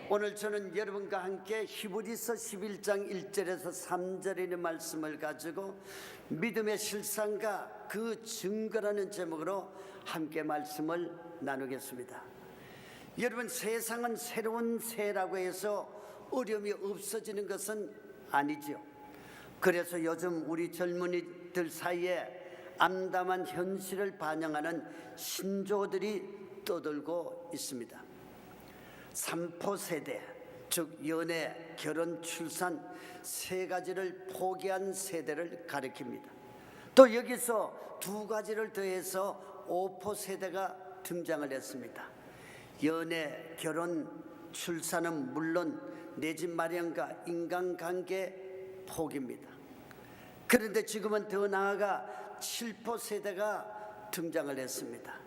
오늘 저는 여러분과 함께 히브리서 11장 1절에서 3절에 있는 말씀을 가지고 믿음의 실상과 그 증거라는 제목으로 함께 말씀을 나누겠습니다. 여러분, 세상은 새로운 새라고 해서 어려움이 없어지는 것은 아니지요. 그래서 요즘 우리 젊은이들 사이에 암담한 현실을 반영하는 신조어들이 떠돌고 있습니다. 삼포 세대, 즉 연애, 결혼, 출산 세 가지를 포기한 세대를 가리킵니다. 또 여기서 두 가지를 더해서 오포 세대가 등장을 했습니다. 연애, 결혼, 출산은 물론 내 집 마련과 인간관계 포기입니다. 그런데 지금은 더 나아가 7포 세대가 등장을 했습니다.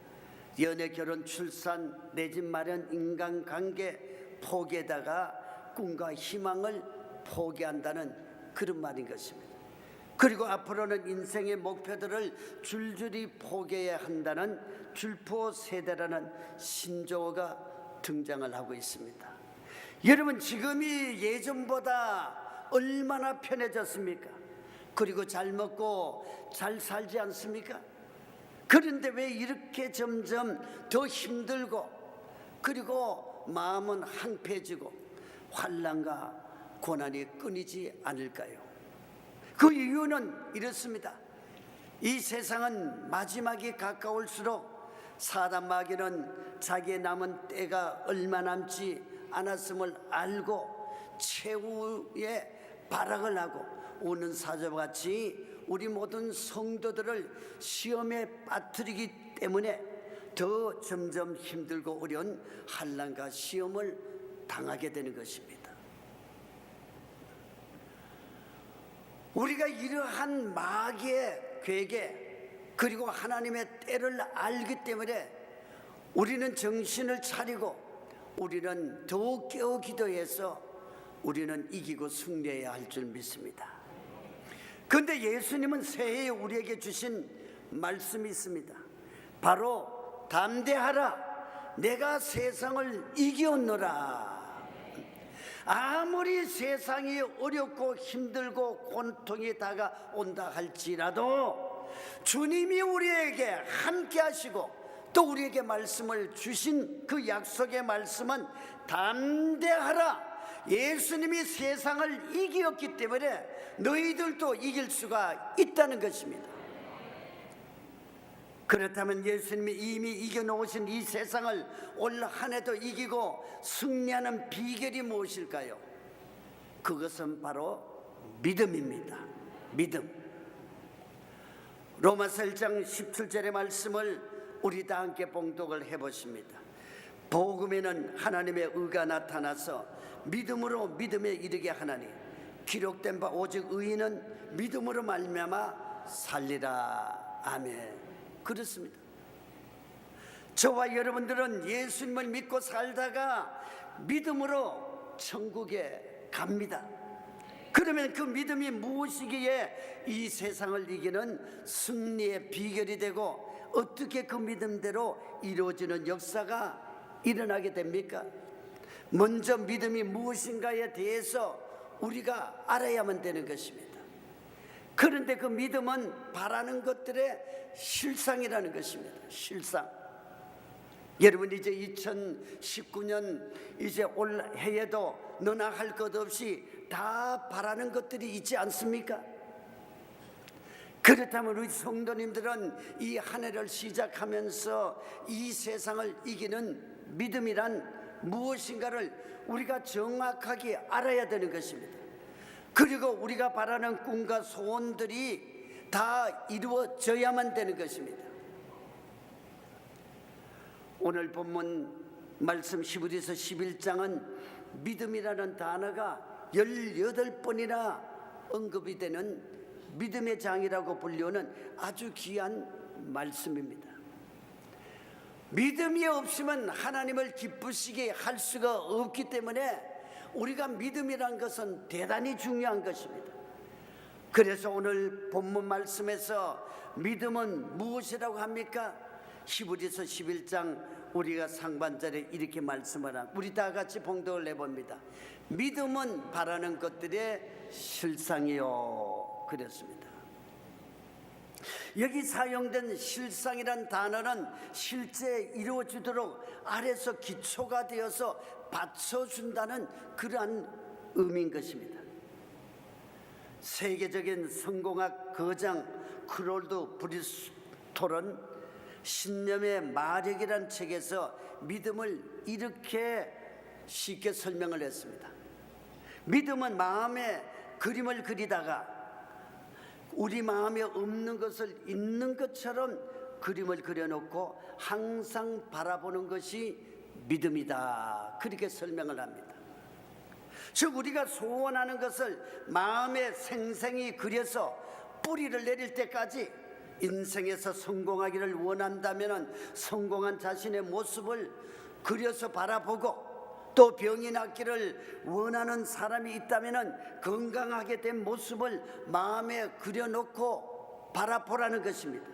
연애, 결혼, 출산, 내 집 마련, 인간관계 포기에다가 꿈과 희망을 포기한다는 그런 말인 것입니다. 그리고 앞으로는 인생의 목표들을 줄줄이 포기해야 한다는 줄포 세대라는 신조어가 등장을 하고 있습니다. 여러분, 지금이 예전보다 얼마나 편해졌습니까? 그리고 잘 먹고 잘 살지 않습니까? 그런데 왜 이렇게 점점 더 힘들고 그리고 마음은 황폐해지고 환난과 고난이 끊이지 않을까요? 그 이유는 이렇습니다. 이 세상은 마지막이 가까울수록 사단 마귀는 자기의 남은 때가 얼마 남지 않았음을 알고 최후의 발악을 하고 오는 사자와 같이 우리 모든 성도들을 시험에 빠뜨리기 때문에 더 점점 힘들고 어려운 환난과 시험을 당하게 되는 것입니다. 우리가 이러한 마귀의 괴계 그리고 하나님의 때를 알기 때문에 우리는 정신을 차리고 우리는 더욱 깨어 기도해서 우리는 이기고 승리해야 할 줄 믿습니다. 그런데 예수님은 새해에 우리에게 주신 말씀이 있습니다. 바로 담대하라, 내가 세상을 이겼노라. 아무리 세상이 어렵고 힘들고 고통이 다가온다 할지라도 주님이 우리에게 함께 하시고 또 우리에게 말씀을 주신 그 약속의 말씀은 담대하라, 예수님이 세상을 이겼기 때문에 너희들도 이길 수가 있다는 것입니다. 그렇다면 예수님이 이미 이겨놓으신 이 세상을 올 한 해도 이기고 승리하는 비결이 무엇일까요? 그것은 바로 믿음입니다. 믿음. 로마서 1장 17절의 말씀을 우리 다 함께 봉독을 해보십니다. 복음에는 하나님의 의가 나타나서 믿음으로 믿음에 이르게 하나니 기록된 바 오직 의인은 믿음으로 말미암아 살리라. 아멘. 그렇습니다. 저와 여러분들은 예수님을 믿고 살다가 믿음으로 천국에 갑니다. 그러면 그 믿음이 무엇이기에 이 세상을 이기는 승리의 비결이 되고 어떻게 그 믿음대로 이루어지는 역사가 일어나게 됩니까? 먼저 믿음이 무엇인가에 대해서 우리가 알아야만 되는 것입니다. 그런데 그 믿음은 바라는 것들의 실상이라는 것입니다. 실상. 여러분, 이제 2019년 이제 올 해에도 너나 할 것 없이 다 바라는 것들이 있지 않습니까? 그렇다면 우리 성도님들은 이 한 해를 시작하면서 이 세상을 이기는 믿음이란 무엇인가를 우리가 정확하게 알아야 되는 것입니다. 그리고 우리가 바라는 꿈과 소원들이 다 이루어져야만 되는 것입니다. 오늘 본문 말씀 히브리서 11장은 믿음이라는 단어가 18번이나 언급이 되는 믿음의 장이라고 불리우는 아주 귀한 말씀입니다. 믿음이 없으면 하나님을 기쁘시게 할 수가 없기 때문에 우리가 믿음이란 것은 대단히 중요한 것입니다. 그래서 오늘 본문 말씀에서 믿음은 무엇이라고 합니까? 히브리서 11장 우리가 상반절에 이렇게 말씀을 한, 우리 다 같이 봉독을 해봅니다. 믿음은 바라는 것들의 실상이요 그랬습니다. 여기 사용된 실상이란 단어는 실제 이루어지도록 아래서 기초가 되어서 받쳐준다는 그러한 의미인 것입니다. 세계적인 성공학 거장 크롤드 브리스톨은 신념의 마력이란 책에서 믿음을 이렇게 쉽게 설명을 했습니다. 믿음은 마음에 그림을 그리다가 우리 마음에 없는 것을 있는 것처럼 그림을 그려놓고 항상 바라보는 것이 믿음이다, 그렇게 설명을 합니다. 즉 우리가 소원하는 것을 마음에 생생히 그려서 뿌리를 내릴 때까지 인생에서 성공하기를 원한다면 성공한 자신의 모습을 그려서 바라보고, 또 병이 낫기를 원하는 사람이 있다면 건강하게 된 모습을 마음에 그려놓고 바라보라는 것입니다.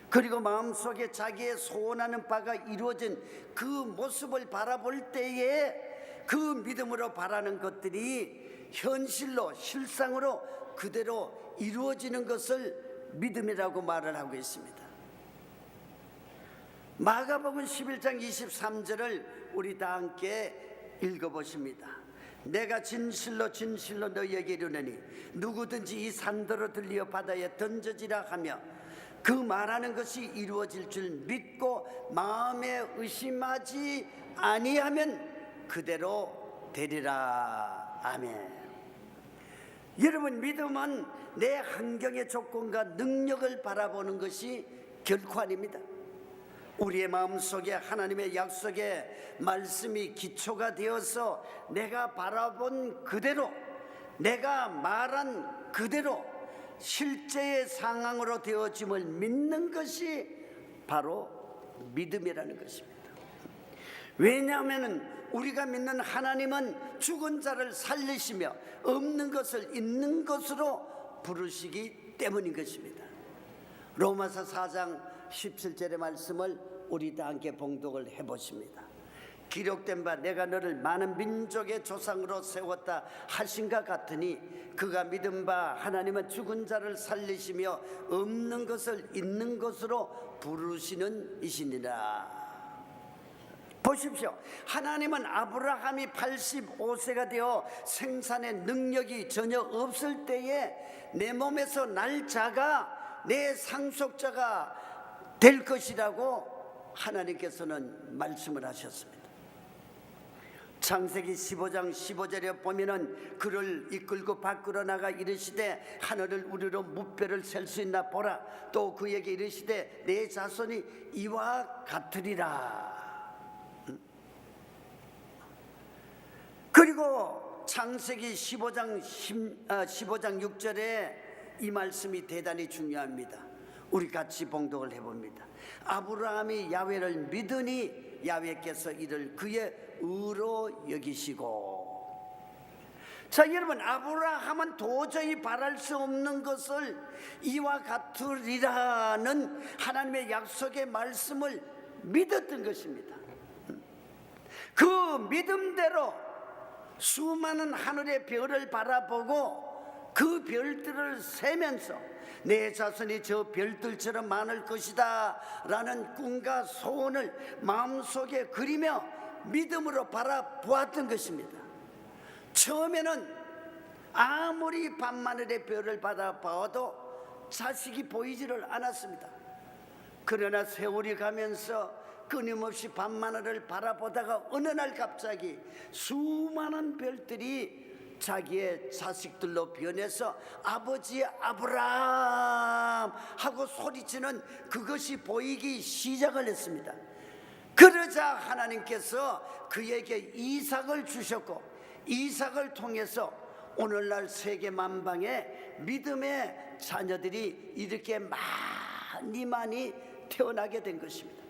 그리고 마음속에 자기의 소원하는 바가 이루어진 그 모습을 바라볼 때에 그 믿음으로 바라는 것들이 현실로 실상으로 그대로 이루어지는 것을 믿음이라고 말을 하고 있습니다. 마가복음 11장 23절을 우리 다 함께 읽어보십니다. 내가 진실로 진실로 너희에게 이르노니 누구든지 이 산더러 들리어 바다에 던져지라 하며 그 말하는 것이 이루어질 줄 믿고 마음에 의심하지 아니하면 그대로 되리라. 아멘. 여러분, 믿음은 내 환경의 조건과 능력을 바라보는 것이 결코 아닙니다. 우리의 마음속에 하나님의 약속의 말씀이 기초가 되어서 내가 바라본 그대로, 내가 말한 그대로 실제의 상황으로 되어짐을 믿는 것이 바로 믿음이라는 것입니다. 왜냐하면 우리가 믿는 하나님은 죽은 자를 살리시며 없는 것을 있는 것으로 부르시기 때문인 것입니다. 로마서 4장 17절의 말씀을 우리 다 함께 봉독을 해보십니다. 기록된 바 내가 너를 많은 민족의 조상으로 세웠다 하신가 같으니 그가 믿은 바 하나님은 죽은 자를 살리시며 없는 것을 있는 것으로 부르시는 이시니라. 보십시오. 하나님은 아브라함이 85세가 되어 생산의 능력이 전혀 없을 때에 내 몸에서 날 자가 내 상속자가 될 것이라고 하나님께서는 말씀을 하셨습니다. 창세기 15장 15절에 보면은 그를 이끌고 밖으로 나가 이르시되 하늘을 우리로 무뼈를 셀 수 있나 보라. 또 그에게 이르시되 내 자손이 이와 같으리라. 그리고 창세기 15장 6절에 이 말씀이 대단히 중요합니다. 우리 같이 봉독을 해봅니다. 아브라함이 야훼를 믿으니 야훼께서 이를 그의 의로 여기시고. 자, 여러분, 아브라함은 도저히 바랄 수 없는 것을 이와 같으리라는 하나님의 약속의 말씀을 믿었던 것입니다. 그 믿음대로 수많은 하늘의 별을 바라보고 그 별들을 세면서 내 자손이 저 별들처럼 많을 것이다 라는 꿈과 소원을 마음속에 그리며 믿음으로 바라보았던 것입니다. 처음에는 아무리 밤하늘의 별을 바라봐도 자식이 보이지를 않았습니다. 그러나 세월이 가면서 끊임없이 밤하늘을 바라보다가 어느 날 갑자기 수많은 별들이 자기의 자식들로 변해서 아버지 아브라함 하고 소리치는 그것이 보이기 시작을 했습니다. 그러자 하나님께서 그에게 이삭을 주셨고 이삭을 통해서 오늘날 세계 만방에 믿음의 자녀들이 이렇게 많이 태어나게 된 것입니다.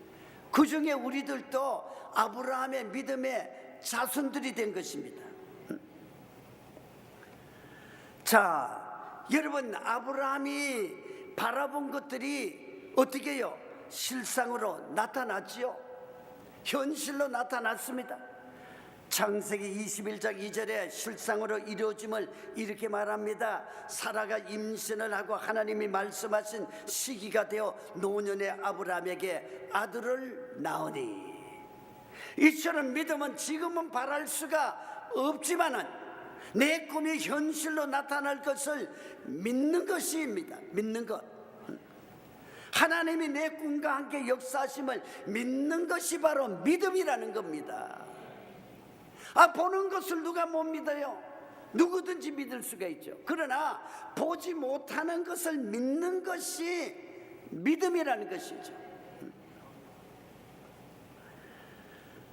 그 중에 우리들도 아브라함의 믿음의 자손들이 된 것입니다. 자, 여러분, 아브라함이 바라본 것들이 어떻게 해요? 실상으로 나타났지요. 현실로 나타났습니다. 창세기 21장 2절에 실상으로 이루어짐을 이렇게 말합니다. 사라가 임신을 하고 하나님이 말씀하신 시기가 되어 노년의 아브라함에게 아들을 낳으니, 이처럼 믿음은 지금은 바랄 수가 없지만은 내 꿈이 현실로 나타날 것을 믿는 것입니다. 믿는 것. 하나님이 내 꿈과 함께 역사하심을 믿는 것이 바로 믿음이라는 겁니다. 보는 것을 누가 못 믿어요? 누구든지 믿을 수가 있죠. 그러나 보지 못하는 것을 믿는 것이 믿음이라는 것이죠.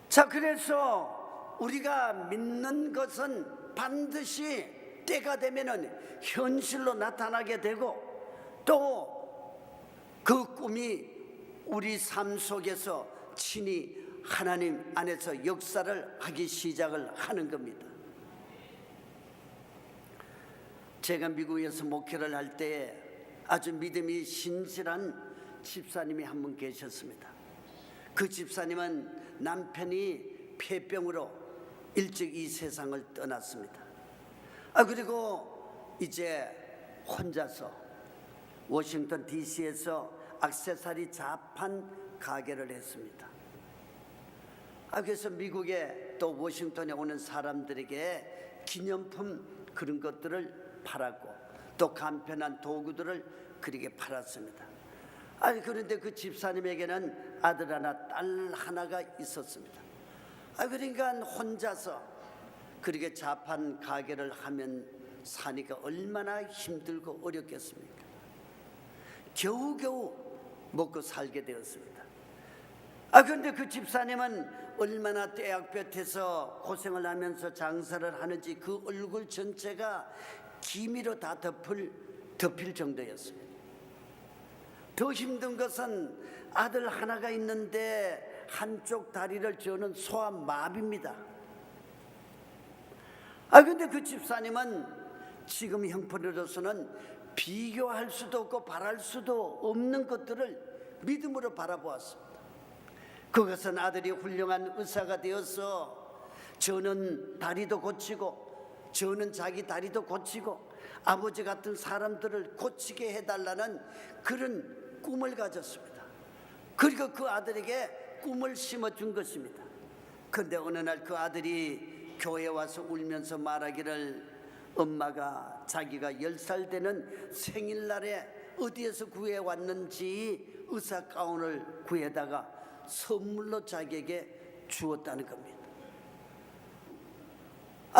자, 그래서 우리가 믿는 것은 반드시 때가 되면은 현실로 나타나게 되고, 또 그 꿈이 우리 삶 속에서 친히 하나님 안에서 역사를 하기 시작을 하는 겁니다. 제가 미국에서 목회를 할 때 아주 믿음이 신실한 집사님이 한 분 계셨습니다. 그 집사님은 남편이 폐병으로 일찍 이 세상을 떠났습니다. 그리고 이제 혼자서 워싱턴 DC에서 액세서리 자판 가게를 했습니다. 그래서 미국에 또 워싱턴에 오는 사람들에게 기념품 그런 것들을 팔았고, 또 간편한 도구들을 그렇게 팔았습니다. 그런데 그 집사님에게는 아들 하나, 딸 하나가 있었습니다. 그러니까 혼자서 그렇게 자판 가게를 하면 사니까 얼마나 힘들고 어렵겠습니까? 겨우겨우 먹고 살게 되었습니다. 그런데 그 집사님은 얼마나 떼약볕에서 고생을 하면서 장사를 하는지 그 얼굴 전체가 기미로 다 덮일 정도였습니다. 더 힘든 것은 아들 하나가 있는데 한쪽 다리를 저는 소아마비입니다. 그런데 그 집사님은 지금 형편으로서는 비교할 수도 없고 바랄 수도 없는 것들을 믿음으로 바라보았습니다. 그것은 아들이 훌륭한 의사가 되어서 저는 다리도 고치고, 저는 자기 다리도 고치고, 아버지 같은 사람들을 고치게 해달라는 그런 꿈을 가졌습니다. 그리고 그 아들에게 꿈을 심어준 것입니다. 그런데 어느 날 그 아들이 교회에 와서 울면서 말하기를, 엄마가 자기가 10살 되는 생일날에 어디에서 구해왔는지 의사 가운을 구해다가 선물로 자기에게 주었다는 겁니다.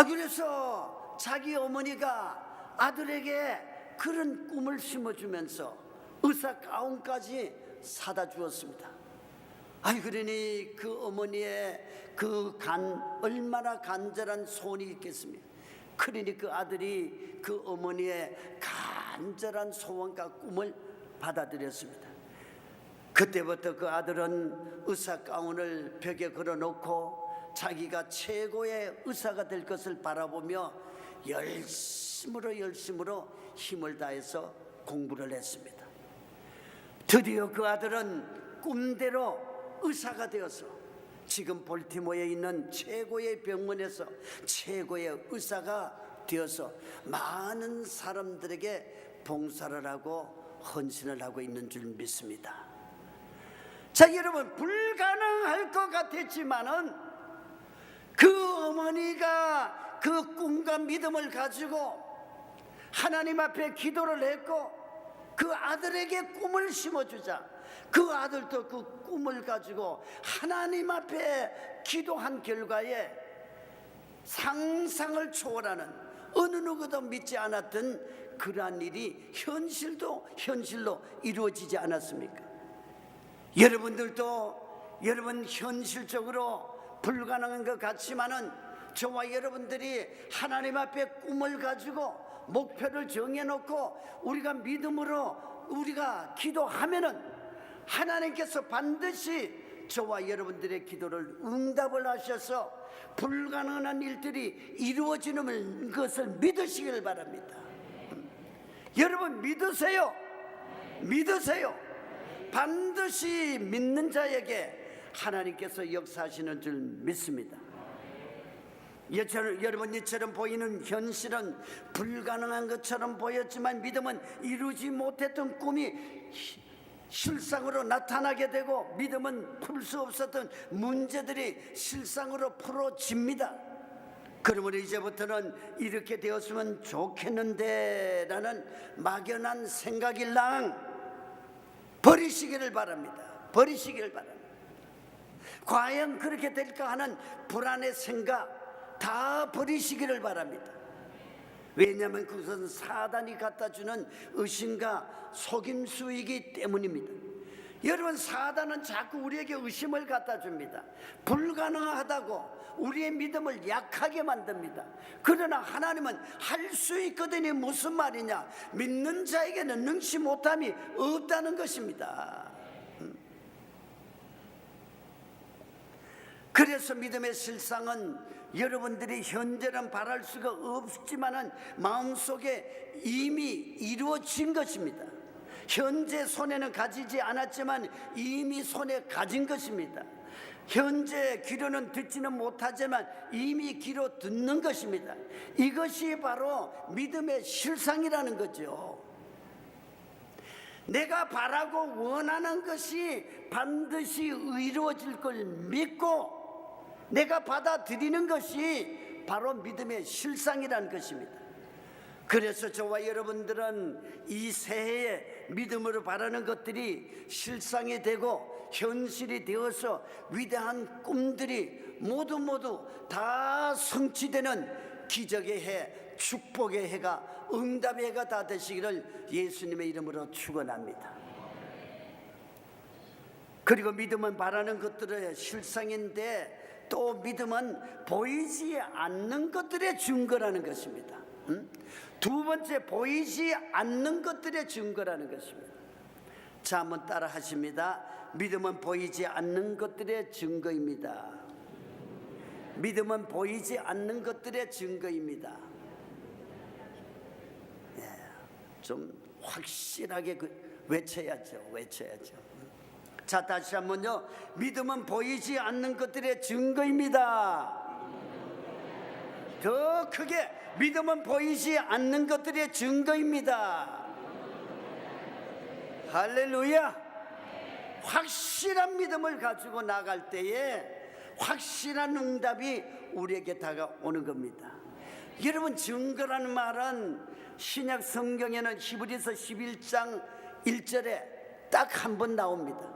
그래서 자기 어머니가 아들에게 그런 꿈을 심어주면서 의사 가운까지 사다 주었습니다. 그러니 그 어머니의 그 얼마나 간절한 소원이 있겠습니까? 그러니 그 아들이 그 어머니의 간절한 소원과 꿈을 받아들였습니다. 그때부터 그 아들은 의사 가운을 벽에 걸어놓고 자기가 최고의 의사가 될 것을 바라보며 열심으로 힘을 다해서 공부를 했습니다. 드디어 그 아들은 꿈대로 의사가 되어서 지금 볼티모어에 있는 최고의 병원에서 최고의 의사가 되어서 많은 사람들에게 봉사를 하고 헌신을 하고 있는 줄 믿습니다. 자, 여러분, 불가능할 것 같았지만은 그 어머니가 그 꿈과 믿음을 가지고 하나님 앞에 기도를 했고, 그 아들에게 꿈을 심어주자 그 아들도 그 꿈을 가지고 하나님 앞에 기도한 결과에 상상을 초월하는, 어느 누구도 믿지 않았던 그러한 일이 현실로 이루어지지 않았습니까? 여러분들도 여러분 현실적으로 불가능한 것 같지만은 저와 여러분들이 하나님 앞에 꿈을 가지고 목표를 정해놓고 우리가 믿음으로 우리가 기도하면은 하나님께서 반드시 저와 여러분들의 기도를 응답을 하셔서 불가능한 일들이 이루어지는 것을 믿으시길 바랍니다. 여러분, 믿으세요. 반드시 믿는 자에게 하나님께서 역사하시는 줄 믿습니다. 여러분, 이처럼 보이는 현실은 불가능한 것처럼 보였지만 믿음은 이루지 못했던 꿈이 실상으로 나타나게 되고, 믿음은 풀 수 없었던 문제들이 실상으로 풀어집니다. 그러므로 이제부터는 이렇게 되었으면 좋겠는데 라는 막연한 생각일랑 버리시기를 바랍니다. 버리시기를 바랍니다. 과연 그렇게 될까 하는 불안의 생각 다 버리시기를 바랍니다. 왜냐하면 그것은 사단이 갖다주는 의심과 속임수이기 때문입니다. 여러분, 사단은 자꾸 우리에게 의심을 갖다줍니다. 불가능하다고 우리의 믿음을 약하게 만듭니다. 그러나 하나님은 할 수 있거든요. 무슨 말이냐? 믿는 자에게는 능치 못함이 없다는 것입니다. 그래서 믿음의 실상은 여러분들이 현재는 바랄 수가 없지만은 마음속에 이미 이루어진 것입니다. 현재 손에는 가지지 않았지만 이미 손에 가진 것입니다. 현재 귀로는 듣지는 못하지만 이미 귀로 듣는 것입니다. 이것이 바로 믿음의 실상이라는 거죠. 내가 바라고 원하는 것이 반드시 이루어질 걸 믿고 내가 받아들이는 것이 바로 믿음의 실상이라는 것입니다. 그래서 저와 여러분들은 이 새해에 믿음으로 바라는 것들이 실상이 되고 현실이 되어서 위대한 꿈들이 모두 다 성취되는 기적의 해, 축복의 해가, 응답의 해가 다 되시기를 예수님의 이름으로 축원합니다. 그리고 믿음은 바라는 것들의 실상인데, 또 믿음은 보이지 않는 것들의 증거라는 것입니다. 두 번째, 보이지 않는 것들의 증거라는 것입니다. 자, 한번 따라 하십니다. 믿음은 보이지 않는 것들의 증거입니다. 믿음은 보이지 않는 것들의 증거입니다. 좀 확실하게 외쳐야죠. 자, 다시 한번요. 믿음은 보이지 않는 것들의 증거입니다. 더 크게, 믿음은 보이지 않는 것들의 증거입니다. 할렐루야. 확실한 믿음을 가지고 나갈 때에 확실한 응답이 우리에게 다가오는 겁니다. 여러분, 증거라는 말은 신약 성경에는 히브리서 11장 1절에 딱 한 번 나옵니다.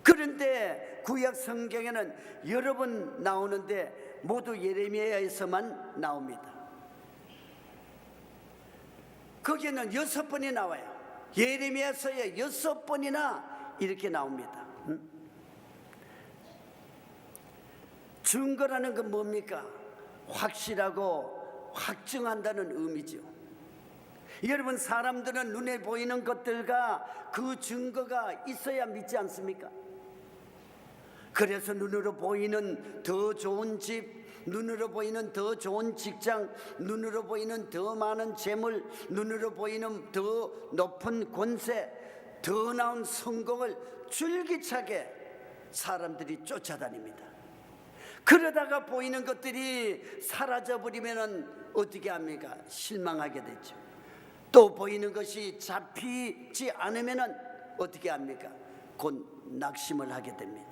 그런데 구약 성경에는 여러 번 나오는데 모두 예레미야에서만 나옵니다. 거기에는 6번이 나와요. 예레미야서에 6번이나 이렇게 나옵니다. 증거라는 건 뭡니까? 확실하고 확증한다는 의미죠. 여러분, 사람들은 눈에 보이는 것들과 그 증거가 있어야 믿지 않습니까? 그래서 눈으로 보이는 더 좋은 집, 눈으로 보이는 더 좋은 직장, 눈으로 보이는 더 많은 재물, 눈으로 보이는 더 높은 권세, 더 나은 성공을 줄기차게 사람들이 쫓아다닙니다. 그러다가 보이는 것들이 사라져버리면 어떻게 합니까? 실망하게 되죠. 또 보이는 것이 잡히지 않으면 어떻게 합니까? 곧 낙심을 하게 됩니다.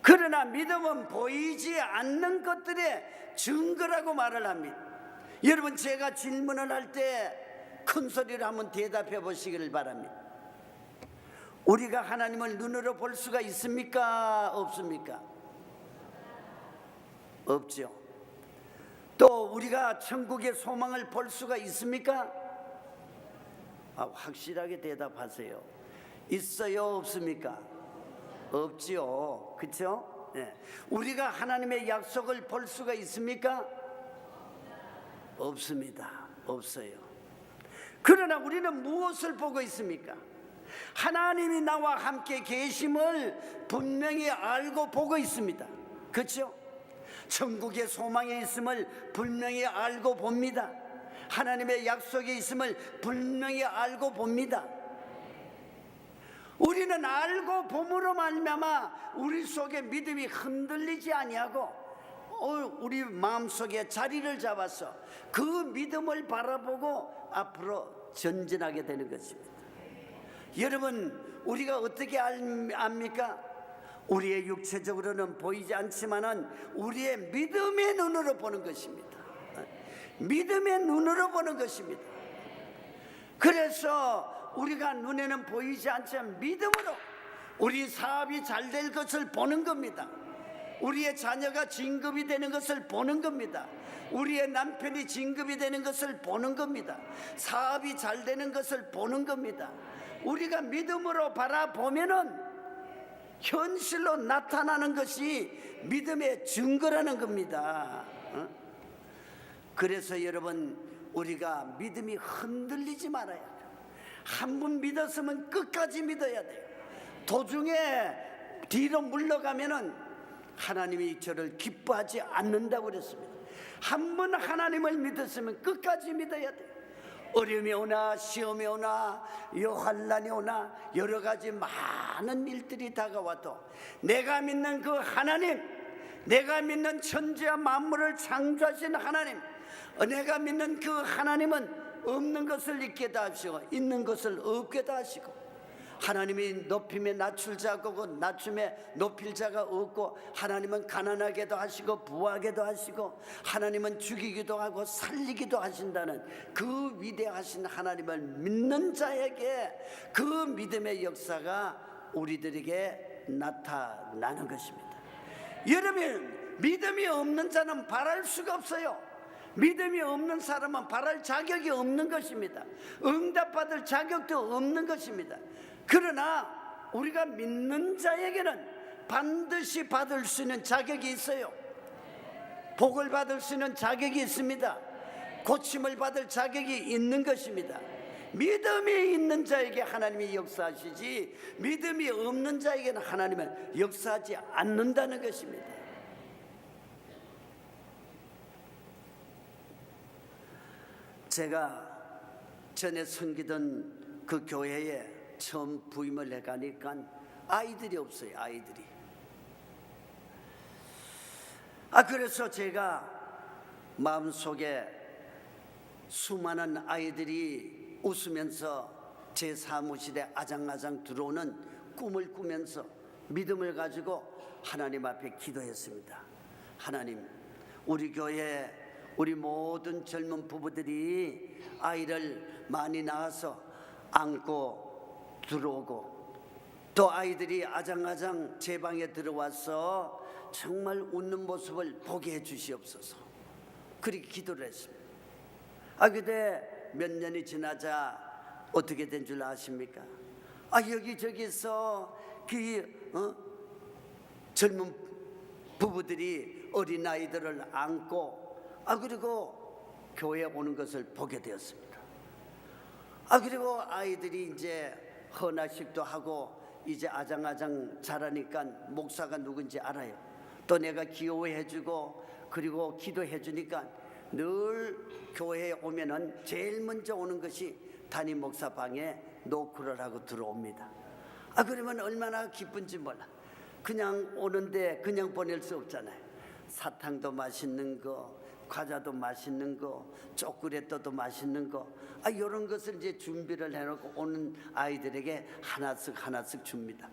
그러나 믿음은 보이지 않는 것들의 증거라고 말을 합니다. 여러분, 제가 질문을 할 때 큰 소리로 한번 대답해 보시기를 바랍니다. 우리가 하나님을 눈으로 볼 수가 있습니까? 없습니까? 없죠. 또 우리가 천국의 소망을 볼 수가 있습니까? 확실하게 대답하세요. 있어요? 없습니까? 없지요. 그렇죠? 네. 우리가 하나님의 약속을 볼 수가 있습니까? 없습니다. 없어요. 그러나 우리는 무엇을 보고 있습니까? 하나님이 나와 함께 계심을 분명히 알고 보고 있습니다. 그렇죠? 천국의 소망에 있음을 분명히 알고 봅니다. 하나님의 약속에 있음을 분명히 알고 봅니다. 우리는 알고 봄으로 말미암아 우리 속에 믿음이 흔들리지 아니하고 우리 마음속에 자리를 잡아서 그 믿음을 바라보고 앞으로 전진하게 되는 것입니다. 여러분, 우리가 어떻게 압니까? 우리의 육체적으로는 보이지 않지만은 우리의 믿음의 눈으로 보는 것입니다. 믿음의 눈으로 보는 것입니다. 그래서 우리가 눈에는 보이지 않지만 믿음으로 우리 사업이 잘 될 것을 보는 겁니다. 우리의 자녀가 진급이 되는 것을 보는 겁니다. 우리의 남편이 진급이 되는 것을 보는 겁니다. 사업이 잘 되는 것을 보는 겁니다. 우리가 믿음으로 바라보면은 현실로 나타나는 것이 믿음의 증거라는 겁니다. 그래서 여러분, 우리가 믿음이 흔들리지 말아야 돼요. 한 번 믿었으면 끝까지 믿어야 돼요. 도중에 뒤로 물러가면은 하나님이 저를 기뻐하지 않는다고 그랬습니다. 한 번 하나님을 믿었으면 끝까지 믿어야 돼요. 어려움이 오나 시험이 오나 환난이 오나 여러 가지 많은 일들이 다가와도 내가 믿는 그 하나님, 내가 믿는 천지와 만물을 창조하신 하나님, 내가 믿는 그 하나님은 없는 것을 있게도 하시고 있는 것을 없게도 하시고, 하나님이 높임에 낮출 자가 없고 낮춤에 높일 자가 없고, 하나님은 가난하게도 하시고 부하게도 하시고, 하나님은 죽이기도 하고 살리기도 하신다는 그 위대하신 하나님을 믿는 자에게 그 믿음의 역사가 우리들에게 나타나는 것입니다. 여러분, 믿음이 없는 자는 바랄 수가 없어요. 믿음이 없는 사람은 바랄 자격이 없는 것입니다. 응답받을 자격도 없는 것입니다. 그러나 우리가 믿는 자에게는 반드시 받을 수 있는 자격이 있어요. 복을 받을 수 있는 자격이 있습니다. 고침을 받을 자격이 있는 것입니다. 믿음이 있는 자에게 하나님이 역사하시지, 믿음이 없는 자에게는 하나님은 역사하지 않는다는 것입니다. 제가 전에 섬기던 그 교회에 처음 부임을 해가니까 아이들이 없어요. 아이들이. 그래서 제가 마음속에 수많은 아이들이 웃으면서 제 사무실에 아장아장 들어오는 꿈을 꾸면서 믿음을 가지고 하나님 앞에 기도했습니다. 하나님, 우리 교회 우리 모든 젊은 부부들이 아이를 많이 낳아서 안고 들어오고, 또 아이들이 아장아장 제 방에 들어와서 정말 웃는 모습을 보게 해 주시옵소서. 그렇게 기도를 했습니다. 근데 몇 년이 지나자 어떻게 된 줄 아십니까? 여기저기서 젊은 부부들이 어린 아이들을 안고 그리고 교회에 오는 것을 보게 되었습니다. 그리고 아이들이 이제 헌화식도 하고 이제 아장아장 자라니까 목사가 누군지 알아요. 또 내가 기호해주고 그리고 기도해주니까 늘 교회에 오면은 제일 먼저 오는 것이 담임 목사 방에 노크를 하고 들어옵니다. 그러면 얼마나 기쁜지 몰라. 그냥 오는데 그냥 보낼 수 없잖아요. 사탕도 맛있는 거, 과자도 맛있는 거, 초콜릿도 맛있는 거, 이런 것을 이제 준비를 해놓고 오는 아이들에게 하나씩 줍니다.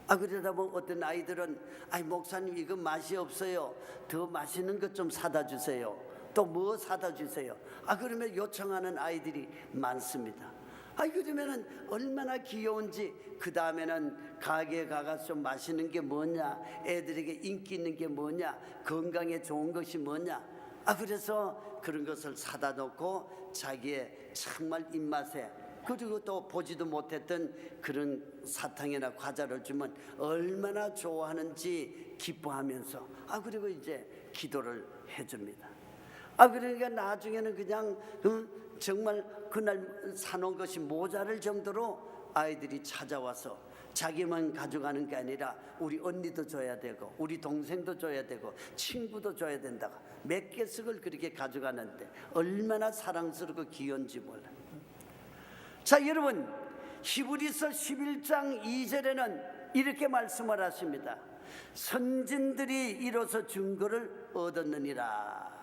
그러다 보면 어떤 아이들은 목사님 이거 맛이 없어요. 더 맛있는 것 좀 사다 주세요. 또 뭐 사다 주세요. 그러면 요청하는 아이들이 많습니다. 그러면은 얼마나 귀여운지. 그 다음에는 가게에 가서 좀 맛있는 게 뭐냐, 애들에게 인기 있는 게 뭐냐, 건강에 좋은 것이 뭐냐. 그래서 그런 것을 사다 놓고 자기의 정말 입맛에, 그리고 또 보지도 못했던 그런 사탕이나 과자를 주면 얼마나 좋아하는지 기뻐하면서 그리고 이제 기도를 해줍니다. 그러니까 나중에는 그냥 정말 그날 사놓은 것이 모자랄 정도로 아이들이 찾아와서 자기만 가져가는 게 아니라 우리 언니도 줘야 되고 우리 동생도 줘야 되고 친구도 줘야 된다고 몇 개씩을 그렇게 가져가는데 얼마나 사랑스럽고 귀여운지 몰라. 자, 여러분, 히브리서 11장 2절에는 이렇게 말씀을 하십니다. 선진들이 이로써 증거를 얻었느니라.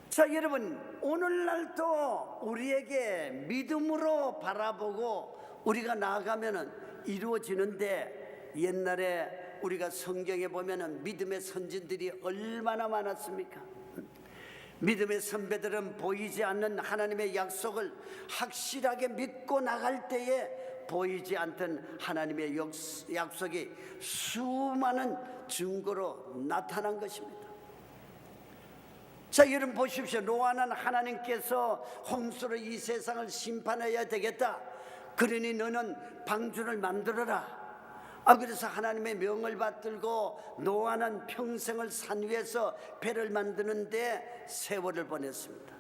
자, 여러분, 오늘날도 우리에게 믿음으로 바라보고 우리가 나아가면 이루어지는데, 옛날에 우리가 성경에 보면 믿음의 선진들이 얼마나 많았습니까? 믿음의 선배들은 보이지 않는 하나님의 약속을 확실하게 믿고 나갈 때에 보이지 않던 하나님의 약속이 수많은 증거로 나타난 것입니다. 자, 여러분 보십시오. 노아는 하나님께서 홍수로 이 세상을 심판해야 되겠다, 그러니 너는 방주를 만들어라. 그래서 하나님의 명을 받들고 노아는 평생을 산 위에서 배를 만드는데 세월을 보냈습니다.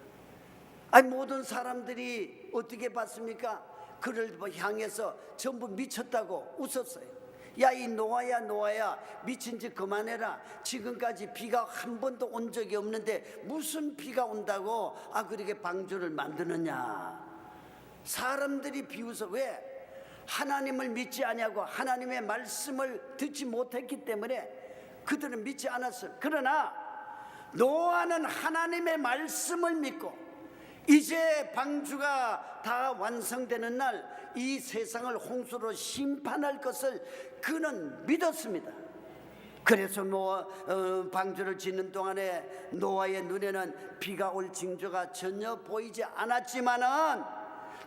모든 사람들이 어떻게 봤습니까? 그를 향해서 전부 미쳤다고 웃었어요. 야, 이 노아야, 노아야, 미친 짓 그만해라. 지금까지 비가 한 번도 온 적이 없는데 무슨 비가 온다고 그렇게 방주를 만드느냐. 사람들이 비웃어. 왜? 하나님을 믿지 아니하고 하나님의 말씀을 듣지 못했기 때문에 그들은 믿지 않았어요. 그러나 노아는 하나님의 말씀을 믿고 이제 방주가 다 완성되는 날 이 세상을 홍수로 심판할 것을 그는 믿었습니다. 그래서 방주를 짓는 동안에 노아의 눈에는 비가 올 징조가 전혀 보이지 않았지만은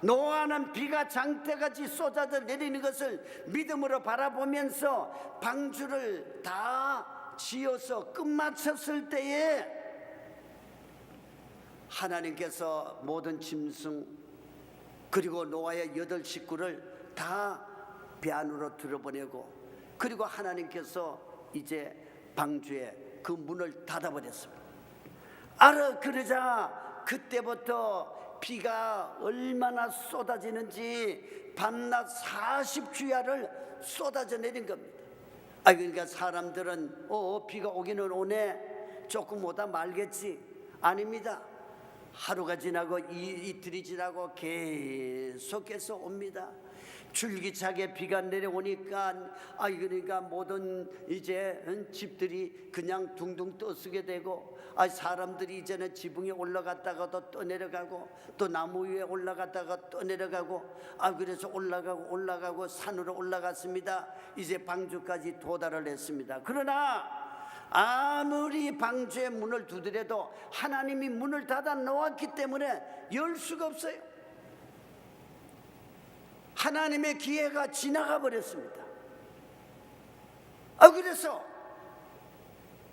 노아는 비가 장대같이 쏟아져 내리는 것을 믿음으로 바라보면서 방주를 다 지어서 끝마쳤을 때에 하나님께서 모든 짐승 그리고 노아의 8 식구를 다 배 안으로 들어보내고, 그리고 하나님께서 이제 방주의 그 문을 닫아버렸습니다. 그러자 그때부터 비가 얼마나 쏟아지는지 밤낮 40주야를 쏟아져 내린 겁니다. 그러니까 사람들은 비가 오기는 오네, 조금 오다 말겠지. 아닙니다. 하루가 지나고 이틀이 지나고 계속해서 옵니다. 줄기차게 비가 내려오니까 그러니까 모든 이제 집들이 그냥 둥둥 떠쓰게 되고, 사람들이 이제는 지붕에 올라갔다가도 떠내려가고 또 나무 위에 올라갔다가 떠내려가고, 그래서 올라가고 산으로 올라갔습니다. 이제 방주까지 도달을 했습니다. 그러나 아무리 방주의 문을 두드려도 하나님이 문을 닫아 놓았기 때문에 열 수가 없어요. 하나님의 기회가 지나가 버렸습니다. 그래서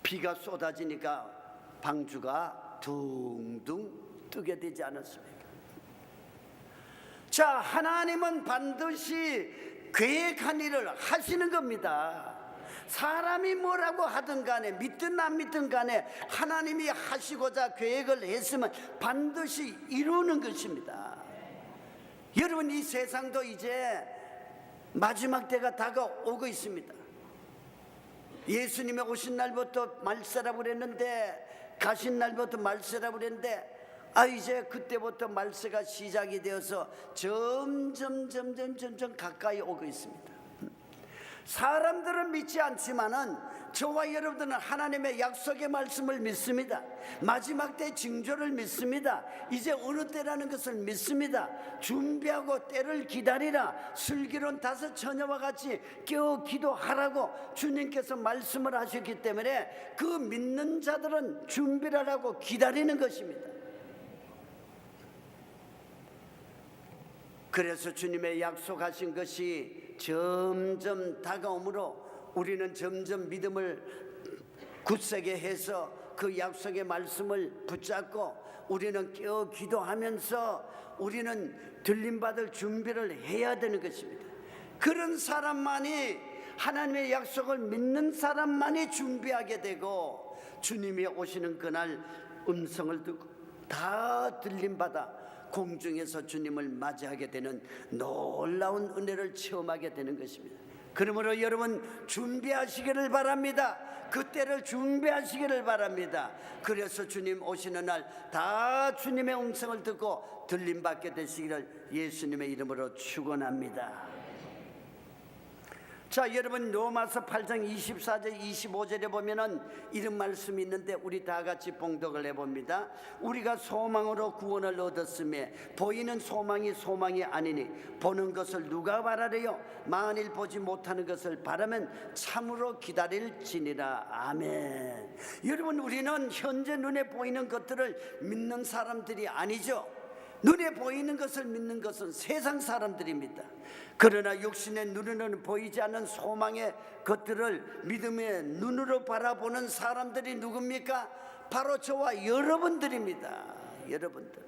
비가 쏟아지니까 방주가 둥둥 뜨게 되지 않았습니까? 자, 하나님은 반드시 계획한 일을 하시는 겁니다. 사람이 뭐라고 하든 간에, 믿든 안 믿든 간에 하나님이 하시고자 계획을 했으면 반드시 이루는 것입니다. 여러분, 이 세상도 이제 마지막 때가 다가오고 있습니다. 예수님이 오신 날부터 말세라고 그랬는데, 가신 날부터 말세라고 그랬는데, 이제 그때부터 말세가 시작이 되어서 점점 가까이 오고 있습니다. 사람들은 믿지 않지만은 저와 여러분들은 하나님의 약속의 말씀을 믿습니다. 마지막 때 징조를 믿습니다. 이제 어느 때라는 것을 믿습니다. 준비하고 때를 기다리라. 슬기로운 5 처녀와 같이 깨어 기도하라고 주님께서 말씀을 하셨기 때문에 그 믿는 자들은 준비를 하고 기다리는 것입니다. 그래서 주님의 약속하신 것이 점점 다가오므로 우리는 점점 믿음을 굳세게 해서 그 약속의 말씀을 붙잡고 우리는 깨어 기도하면서 우리는 들림받을 준비를 해야 되는 것입니다. 그런 사람만이, 하나님의 약속을 믿는 사람만이 준비하게 되고, 주님이 오시는 그날 음성을 듣고 다 들림받아 공중에서 주님을 맞이하게 되는 놀라운 은혜를 체험하게 되는 것입니다. 그러므로 여러분 준비하시기를 바랍니다. 그때를 준비하시기를 바랍니다. 그래서 주님 오시는 날 다 주님의 음성을 듣고 들림받게 되시기를 예수님의 이름으로 축원합니다. 자, 여러분 로마서 8장 24절 25절에 보면은 이런 말씀이 있는데 우리 다 같이 봉독을 해봅니다. 우리가 소망으로 구원을 얻었으며 보이는 소망이 소망이 아니니 보는 것을 누가 바라래요? 만일 보지 못하는 것을 바라면 참으로 기다릴지니라. 아멘. 여러분, 우리는 현재 눈에 보이는 것들을 믿는 사람들이 아니죠. 눈에 보이는 것을 믿는 것은 세상 사람들입니다. 그러나 육신의 눈으로는 보이지 않는 소망의 것들을 믿음의 눈으로 바라보는 사람들이 누굽니까? 바로 저와 여러분들입니다. 여러분들.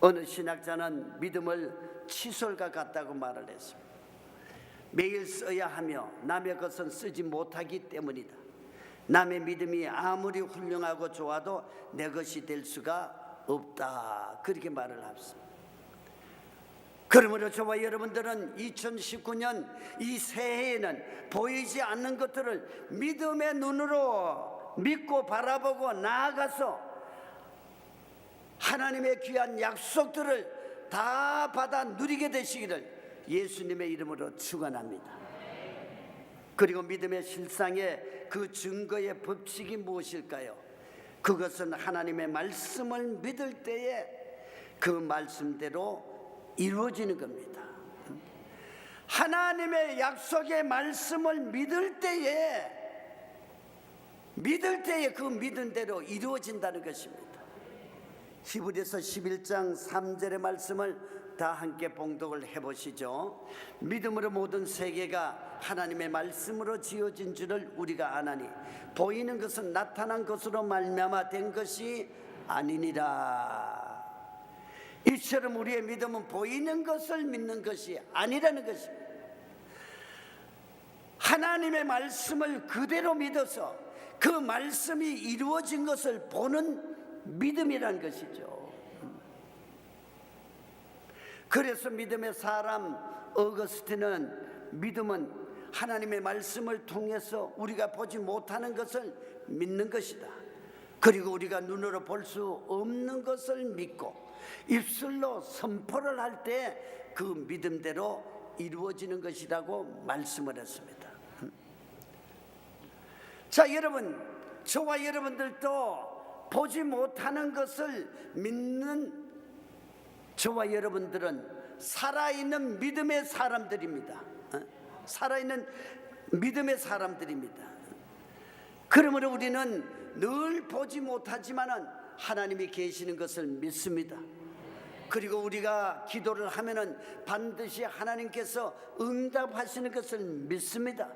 어느 신학자는 믿음을 칫솔과 같다고 말을 했습니다. 매일 써야 하며 남의 것은 쓰지 못하기 때문이다. 남의 믿음이 아무리 훌륭하고 좋아도 내 것이 될 수가 없다. 그렇게 말을 합니다. 그러므로 저와 여러분들은 2019년 이 새해에는 보이지 않는 것들을 믿음의 눈으로 믿고 바라보고 나아가서 하나님의 귀한 약속들을 다 받아 누리게 되시기를 예수님의 이름으로 축원합니다. 그리고 믿음의 실상의 그 증거의 법칙이 무엇일까요? 그것은 하나님의 말씀을 믿을 때에 그 말씀대로 이루어지는 겁니다. 하나님의 약속의 말씀을 믿을 때에 그 믿은 대로 이루어진다는 것입니다. 히브리서 11장 3절의 말씀을 다 함께 봉독을 해보시죠. 믿음으로 모든 세계가 하나님의 말씀으로 지어진 줄을 우리가 아나니 보이는 것은 나타난 것으로 말미암아 된 것이 아니니라. 이처럼 우리의 믿음은 보이는 것을 믿는 것이 아니라는 것입니다. 하나님의 말씀을 그대로 믿어서 그 말씀이 이루어진 것을 보는 믿음이라는 것이죠. 그래서 믿음의 사람 어거스틴은 믿음은 하나님의 말씀을 통해서 우리가 보지 못하는 것을 믿는 것이다. 그리고 우리가 눈으로 볼 수 없는 것을 믿고 입술로 선포를 할 때 그 믿음대로 이루어지는 것이라고 말씀을 했습니다. 자, 여러분, 저와 여러분들도 보지 못하는 것을 믿는 저와 여러분들은 살아있는 믿음의 사람들입니다. 살아있는 믿음의 사람들입니다. 그러므로 우리는 늘 보지 못하지만은 하나님이 계시는 것을 믿습니다. 그리고 우리가 기도를 하면은 반드시 하나님께서 응답하시는 것을 믿습니다.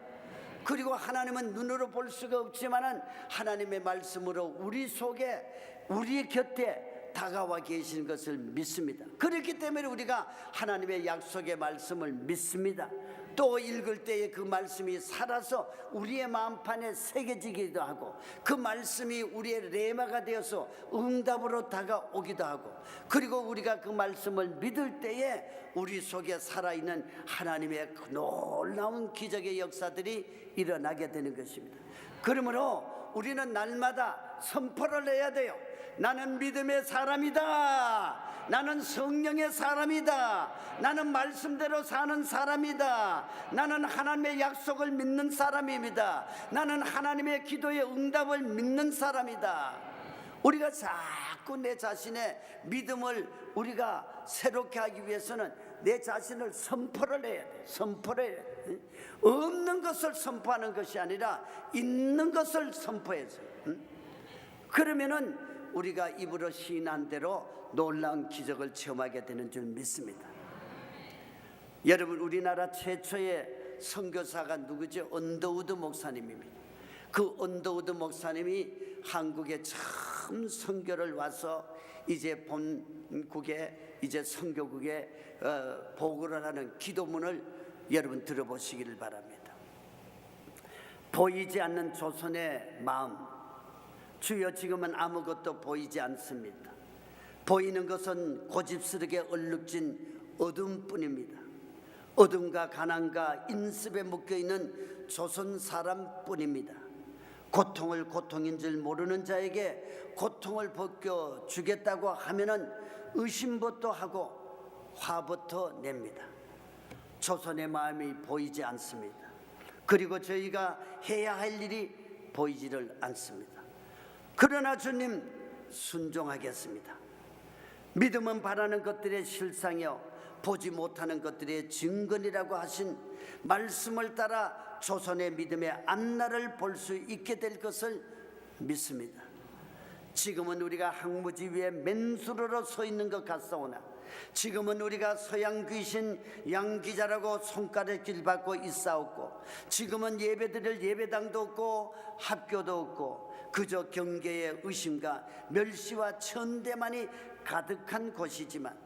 그리고 하나님은 눈으로 볼 수가 없지만은 하나님의 말씀으로 우리 속에 우리 곁에 다가와 계시는 것을 믿습니다. 그렇기 때문에 우리가 하나님의 약속의 말씀을 믿습니다. 또 읽을 때에 그 말씀이 살아서 우리의 마음판에 새겨지기도 하고 그 말씀이 우리의 레마가 되어서 응답으로 다가오기도 하고 그리고 우리가 그 말씀을 믿을 때에 우리 속에 살아있는 하나님의 놀라운 기적의 역사들이 일어나게 되는 것입니다. 그러므로 우리는 날마다 선포를 해야 돼요. 나는 믿음의 사람이다. 나는 성령의 사람이다. 나는 말씀대로 사는 사람이다. 나는 하나님의 약속을 믿는 사람입니다. 나는 하나님의 기도의 응답을 믿는 사람이다. 우리가 자꾸 내 자신의 믿음을 우리가 새롭게 하기 위해서는 내 자신을 선포를 해야 돼. 선포를 해야 돼. 없는 것을 선포하는 것이 아니라 있는 것을 선포해서 그러면은 우리가 입으로 시인한 대로 놀라운 기적을 체험하게 되는 줄 믿습니다. 여러분, 우리나라 최초의 선교사가 누구죠? 언더우드 목사님입니다. 그 언더우드 목사님이 한국에 처음 선교를 와서 이제 본국에 이제 선교국에 보고를 하는 기도문을 여러분 들어보시기를 바랍니다. 보이지 않는 조선의 마음, 주여 지금은 아무것도 보이지 않습니다. 보이는 것은 고집스럽게 얼룩진 어둠뿐입니다. 어둠과 가난과 인습에 묶여있는 조선 사람뿐입니다. 고통을 고통인 줄 모르는 자에게 고통을 벗겨주겠다고 하면은 의심부터 하고 화부터 냅니다. 조선의 마음이 보이지 않습니다. 그리고 저희가 해야 할 일이 보이지를 않습니다. 그러나 주님 순종하겠습니다. 믿음은 바라는 것들의 실상이요 보지 못하는 것들의 증거이라고 하신 말씀을 따라 조선의 믿음의 앞날을 볼 수 있게 될 것을 믿습니다. 지금은 우리가 항무지 위에 맨수로로 서 있는 것 같사오나 지금은 우리가 서양 귀신 양기자라고 손가락질 받고 있사옵고 지금은 예배드릴 예배당도 없고 학교도 없고 그저 경계의 의심과 멸시와 천대만이 가득한 곳이지만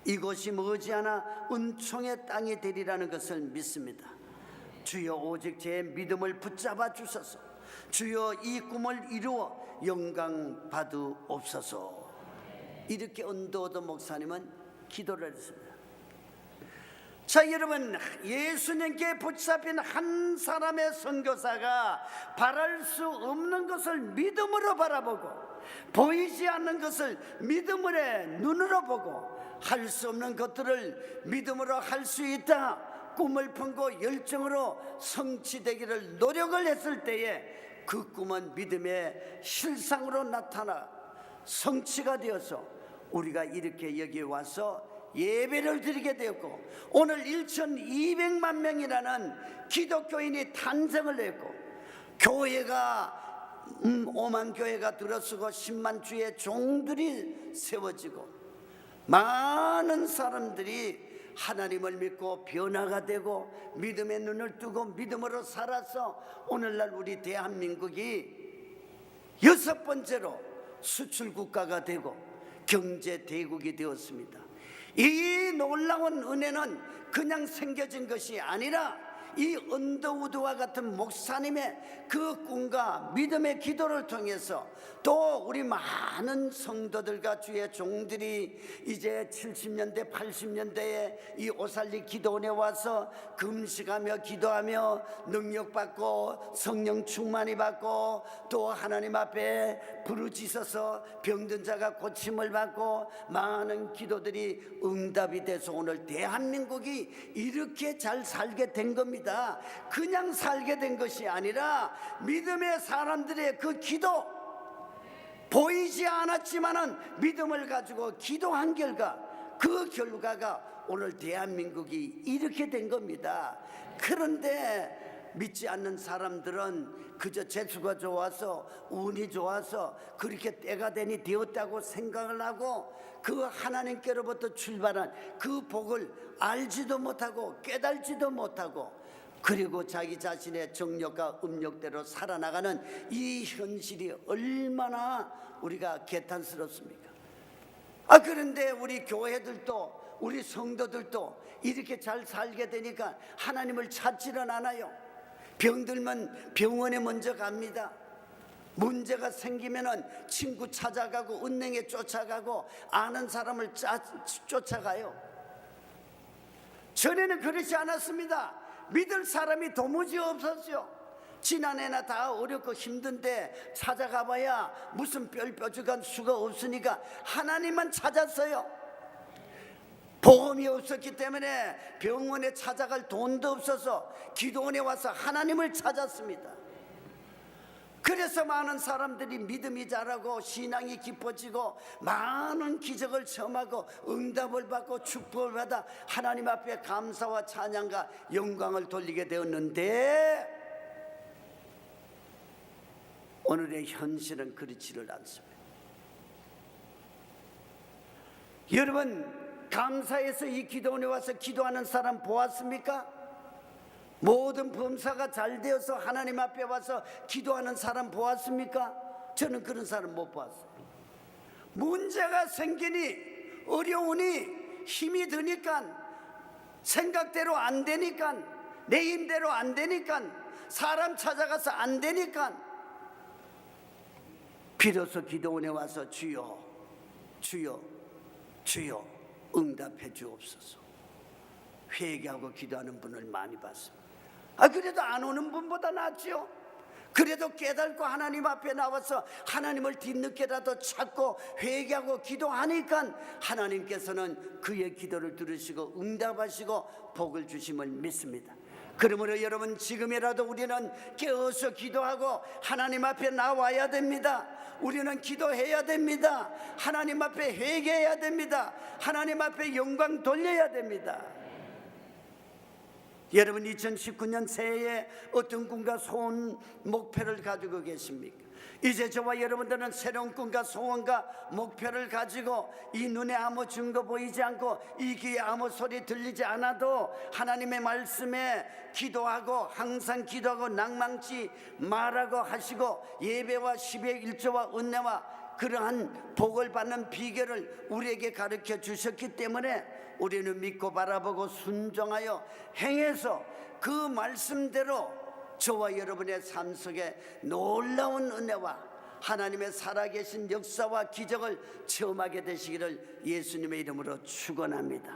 이곳이 머지않아 은총의 땅이 되리라는 것을 믿습니다. 주여 오직 제 믿음을 붙잡아 주소서. 주여 이 꿈을 이루어 영광 받으옵소서. 이렇게 언더우드 목사님은 기도를 했습니다. 자, 여러분, 예수님께 붙잡힌 한 사람의 선교사가 바랄 수 없는 것을 믿음으로 바라보고 보이지 않는 것을 믿음의 눈으로 보고 할 수 없는 것들을 믿음으로 할 수 있다 꿈을 품고 열정으로 성취되기를 노력을 했을 때에 그 꿈은 믿음의 실상으로 나타나 성취가 되어서 우리가 이렇게 여기 와서 예배를 드리게 되었고 오늘 1,200만 명이라는 기독교인이 탄생을 했고 교회가 5만 교회가 들어서고 10만 주의 종들이 세워지고 많은 사람들이 하나님을 믿고 변화가 되고 믿음의 눈을 뜨고 믿음으로 살아서 오늘날 우리 대한민국이 6번째로 수출국가가 되고 경제대국이 되었습니다. 이 놀라운 은혜는 그냥 생겨진 것이 아니라 이 언더우드와 같은 목사님의 그 꿈과 믿음의 기도를 통해서 또 우리 많은 성도들과 주의 종들이 이제 70년대 80년대에 이 오살리 기도원에 와서 금식하며 기도하며 능력받고 성령 충만이 받고 또 하나님 앞에 부르짖어서 병든 자가 고침을 받고 많은 기도들이 응답이 돼서 오늘 대한민국이 이렇게 잘 살게 된 겁니다. 그냥 살게 된 것이 아니라 믿음의 사람들의 그 기도 보이지 않았지만은 믿음을 가지고 기도한 결과 그 결과가 오늘 대한민국이 이렇게 된 겁니다. 그런데 믿지 않는 사람들은 그저 재수가 좋아서 운이 좋아서 그렇게 때가 되니 되었다고 생각을 하고 그 하나님께로부터 출발한 그 복을 알지도 못하고 깨달지도 못하고 그리고 자기 자신의 정력과 음력대로 살아나가는 이 현실이 얼마나 우리가 개탄스럽습니까? 그런데 우리 교회들도 우리 성도들도 이렇게 잘 살게 되니까 하나님을 찾지는 않아요. 병들면 병원에 먼저 갑니다. 문제가 생기면은 친구 찾아가고 은행에 쫓아가고 아는 사람을 쫓아가요. 전에는 그렇지 않았습니다. 믿을 사람이 도무지 없었죠. 지난해나 다 어렵고 힘든데 찾아가봐야 무슨 뾰족한 수가 없으니까 하나님만 찾았어요. 보험이 없었기 때문에 병원에 찾아갈 돈도 없어서 기도원에 와서 하나님을 찾았습니다. 그래서 많은 사람들이 믿음이 자라고 신앙이 깊어지고 많은 기적을 체험하고 응답을 받고 축복을 받아 하나님 앞에 감사와 찬양과 영광을 돌리게 되었는데 오늘의 현실은 그렇지를 않습니다. 여러분, 감사해서 이 기도원에 와서 기도하는 사람 보았습니까? 모든 범사가 잘 되어서 하나님 앞에 와서 기도하는 사람 보았습니까? 저는 그런 사람 못 봤어요. 문제가 생기니 어려우니 힘이 드니까 생각대로 안 되니까 내 힘대로 안 되니까 사람 찾아가서 안 되니까 비로소 기도원에 와서 주여 주여 주여 응답해 주옵소서. 회개하고 기도하는 분을 많이 봤습니다. 그래도 안 오는 분보다 낫지요. 그래도 깨닫고 하나님 앞에 나와서 하나님을 뒤늦게라도 찾고 회개하고 기도하니까 하나님께서는 그의 기도를 들으시고 응답하시고 복을 주심을 믿습니다. 그러므로 여러분, 지금이라도 우리는 깨어서 기도하고 하나님 앞에 나와야 됩니다. 우리는 기도해야 됩니다. 하나님 앞에 회개해야 됩니다. 하나님 앞에 영광 돌려야 됩니다. 여러분, 2019년 새해에 어떤 꿈과 소원, 목표를 가지고 계십니까? 이제 저와 여러분들은 새로운 꿈과 소원과 목표를 가지고 이 눈에 아무 증거 보이지 않고 이 귀에 아무 소리 들리지 않아도 하나님의 말씀에 기도하고, 항상 기도하고 낭망치 말하고 하시고, 예배와 10의 1조와 은혜와 그러한 복을 받는 비결을 우리에게 가르쳐 주셨기 때문에 우리는 믿고 바라보고 순종하여 행해서 그 말씀대로 저와 여러분의 삶 속에 놀라운 은혜와 하나님의 살아계신 역사와 기적을 체험하게 되시기를 예수님의 이름으로 축원합니다.